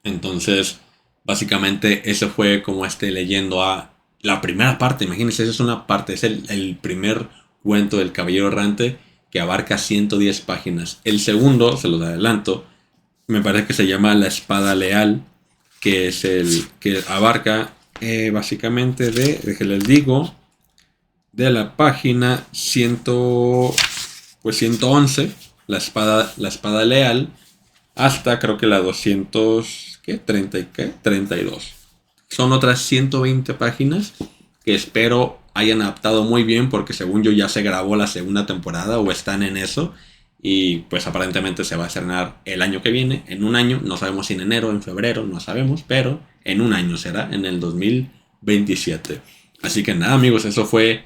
Entonces, básicamente, eso fue como leyendo a la primera parte. Imagínense, esa es una parte, es el primer cuento del Caballero Errante que abarca 110 páginas. El segundo, se los adelanto, me parece que se llama La Espada Leal, que es el que abarca básicamente que les digo, de la página 111, la espada leal, hasta creo que la 200, ¿qué? 30 y qué? 32. Son otras 120 páginas que espero hayan adaptado muy bien porque según yo ya se grabó la segunda temporada o están en eso. Y pues aparentemente se va a estrenar el año que viene, en un año, no sabemos si en enero, en febrero, no sabemos, pero en un año será, en el 2027. Así que nada amigos, eso fue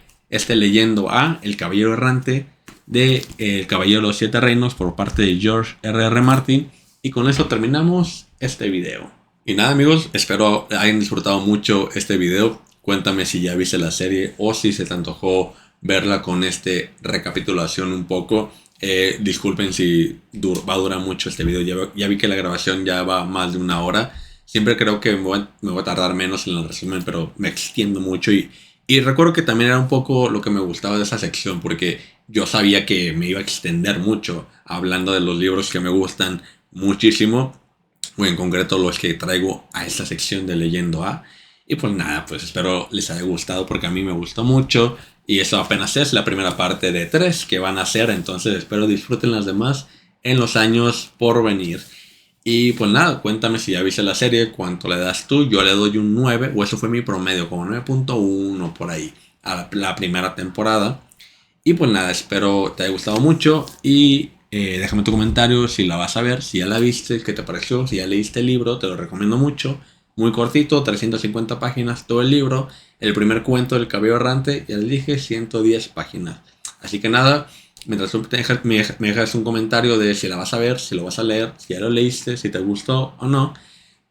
leyendo a El Caballero Errante de El Caballero de los Siete Reinos por parte de George R.R. Martin. Y con eso terminamos este video. Y nada amigos, espero hayan disfrutado mucho este video. Cuéntame si ya viste la serie o si se te antojó verla con recapitulación un poco. Disculpen si va a durar mucho este video. Ya vi que la grabación ya va más de una hora. Siempre creo que me voy a tardar menos en el resumen, pero me extiendo mucho. Y recuerdo que también era un poco lo que me gustaba de esa sección, porque yo sabía que me iba a extender mucho hablando de los libros que me gustan muchísimo, o en concreto los que traigo a esta sección de Leyendo A. Y pues nada, pues espero les haya gustado porque a mí me gustó mucho. Y eso apenas es la primera parte de 3 que van a hacer. Entonces espero disfruten las demás en los años por venir. Y pues nada, cuéntame si ya viste la serie, cuánto le das tú. Yo le doy un 9, o eso fue mi promedio, como 9.1 por ahí, a la primera temporada. Y pues nada, espero te haya gustado mucho. Y déjame tu comentario si la vas a ver, si ya la viste, qué te pareció, si ya leíste el libro, te lo recomiendo mucho. Muy cortito, 350 páginas todo el libro. El primer cuento del Caballero Errante, ya les dije, 110 páginas. Así que nada, mientras tú me dejas un comentario de si la vas a ver, si lo vas a leer, si ya lo leíste, si te gustó o no,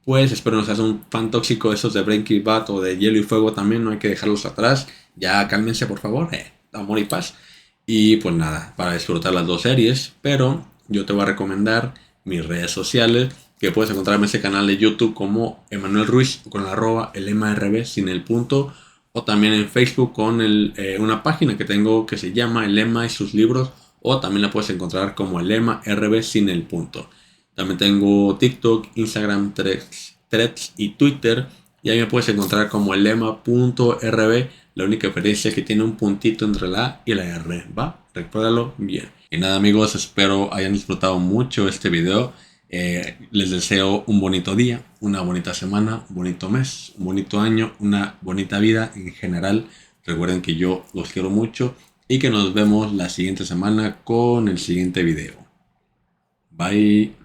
pues espero no seas un fan tóxico de esos de Breaking Bad o de Hielo y Fuego también, no hay que dejarlos atrás. Ya cálmense por favor, amor y paz. Y pues nada, para disfrutar las dos series, pero yo te voy a recomendar mis redes sociales, que puedes encontrarme en ese canal de YouTube como Emanuel Ruiz con el @ el MRB sin el punto, o también en Facebook con una página que tengo que se llama El Lema y sus libros, o también la puedes encontrar como El Lema RB sin el punto. También tengo TikTok, Instagram, Threads y Twitter, y ahí me puedes encontrar como el lema.rb. La única diferencia es que tiene un puntito entre la A y la R, ¿va? Recuérdalo bien. Y nada amigos, espero hayan disfrutado mucho este video. Les deseo un bonito día, una bonita semana, un bonito mes, un bonito año, una bonita vida en general. Recuerden que yo los quiero mucho y que nos vemos la siguiente semana con el siguiente video. Bye.